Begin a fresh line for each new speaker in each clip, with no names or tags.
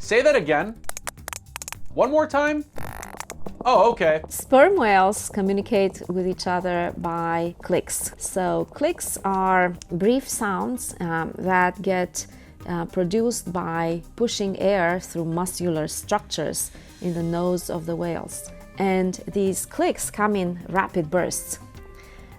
Say that again. One more time. Oh, okay.
Sperm whales communicate with each other by clicks. So clicks are brief sounds that get produced by pushing air through muscular structures in the nose of the whales. And these clicks come in rapid bursts.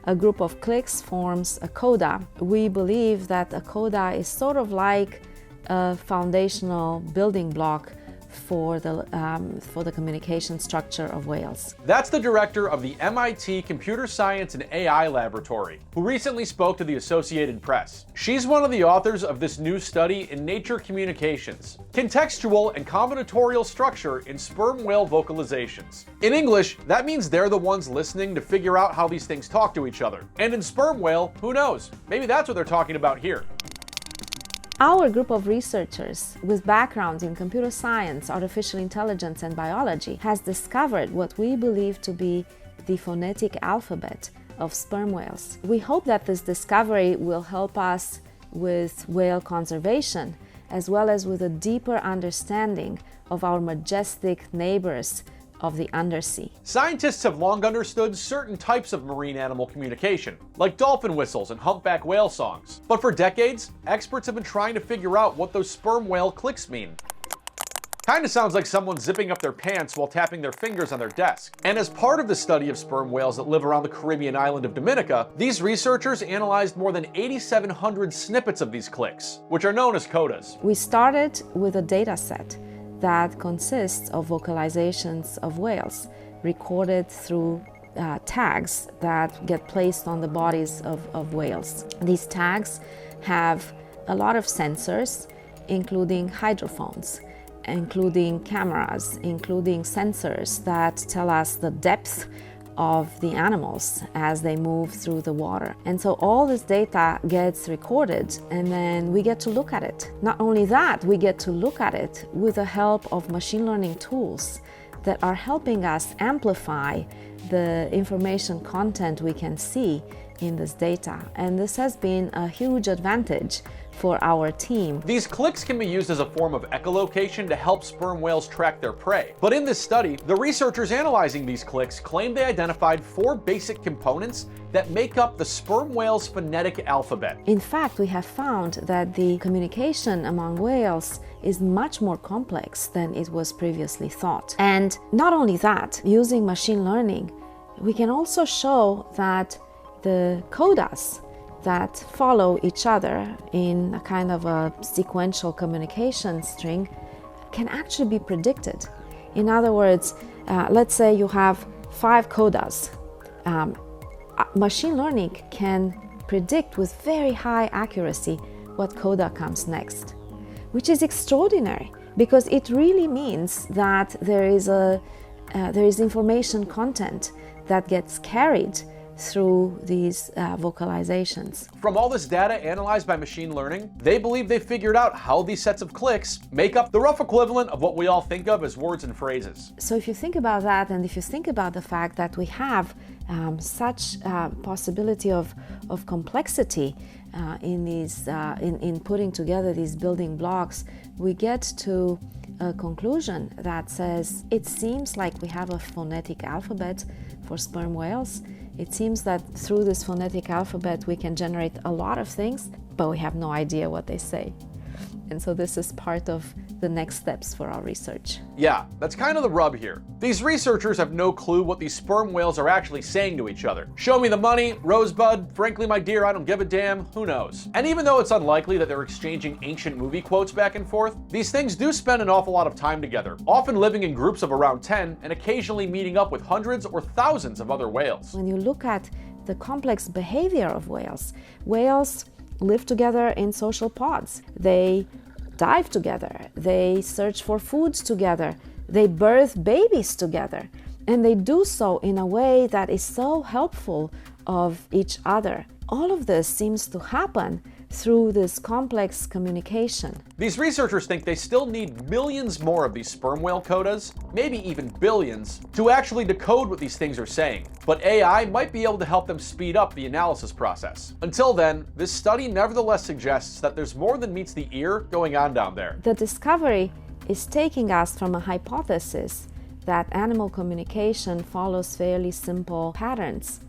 A group of clicks forms a coda. We believe that a coda is sort of like a foundational building block for the communication structure of whales.
That's the director of the MIT Computer Science and AI Laboratory, who recently spoke to the Associated Press. She's one of the authors of this new study in Nature Communications, Contextual and Combinatorial Structure in Sperm Whale Vocalizations. In English, that means they're the ones listening to figure out how these things talk to each other. And in sperm whale, who knows? Maybe that's what they're talking about here.
Our group of researchers with backgrounds in computer science, artificial intelligence, and biology has discovered what we believe to be the phonetic alphabet of sperm whales. We hope that this discovery will help us with whale conservation, as well as with a deeper understanding of our majestic neighbors of the undersea.
Scientists have long understood certain types of marine animal communication, like dolphin whistles and humpback whale songs. But for decades, experts have been trying to figure out what those sperm whale clicks mean. Kinda sounds like someone zipping up their pants while tapping their fingers on their desk. And as part of the study of sperm whales that live around the Caribbean island of Dominica, these researchers analyzed more than 8,700 snippets of these clicks, which are known as codas.
We started with a data set that consists of vocalizations of whales recorded through tags that get placed on the bodies of whales. These tags have a lot of sensors, including hydrophones, including cameras, including sensors that tell us the depth of the animals as they move through the water. And so all this data gets recorded and then we get to look at it. Not only that, we get to look at it with the help of machine learning tools that are helping us amplify the information content we can see in this data. And this has been a huge advantage for our team.
These clicks can be used as a form of echolocation to help sperm whales track their prey. But in this study, the researchers analyzing these clicks claimed they identified 4 basic components that make up the sperm whale's phonetic alphabet.
In fact, we have found that the communication among whales is much more complex than it was previously thought. And not only that, using machine learning, we can also show that the codas that follow each other in a kind of a sequential communication string can actually be predicted. In other words, let's say you have 5 codas. Machine learning can predict with very high accuracy what coda comes next, which is extraordinary because it really means that there is information content that gets carried through these vocalizations.
From all this data analyzed by machine learning, they believe they figured out how these sets of clicks make up the rough equivalent of what we all think of as words and phrases.
So if you think about that, and if you think about the fact that we have such possibility of complexity in putting together these building blocks, we get to a conclusion that says it seems like we have a phonetic alphabet for sperm whales. It seems that through this phonetic alphabet we can generate a lot of things, but we have no idea what they say. And so this is part of the next steps for our research.
Yeah, that's kind of the rub here. These researchers have no clue what these sperm whales are actually saying to each other. Show me the money, Rosebud, frankly my dear, I don't give a damn, who knows? And even though it's unlikely that they're exchanging ancient movie quotes back and forth, these things do spend an awful lot of time together, often living in groups of around 10 and occasionally meeting up with hundreds or thousands of other whales.
When you look at the complex behavior of whales, whales live together in social pods. They dive together, they search for food together, they birth babies together, and they do so in a way that is so helpful of each other. All of this seems to happen through this complex communication.
These researchers think they still need millions more of these sperm whale codas, maybe even billions, to actually decode what these things are saying. But AI might be able to help them speed up the analysis process. Until then, this study nevertheless suggests that there's more than meets the ear going on down there.
The discovery is taking us from a hypothesis that animal communication follows fairly simple patterns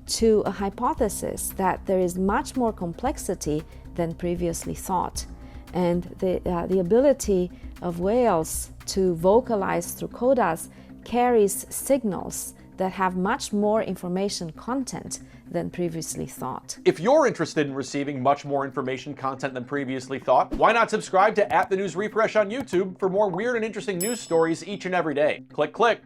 to a hypothesis that there is much more complexity than previously thought. And the ability of whales to vocalize through codas carries signals that have much more information content than previously thought.
If you're interested in receiving much more information content than previously thought, why not subscribe to @TheNewsRefresh on YouTube for more weird and interesting news stories each and every day? Click.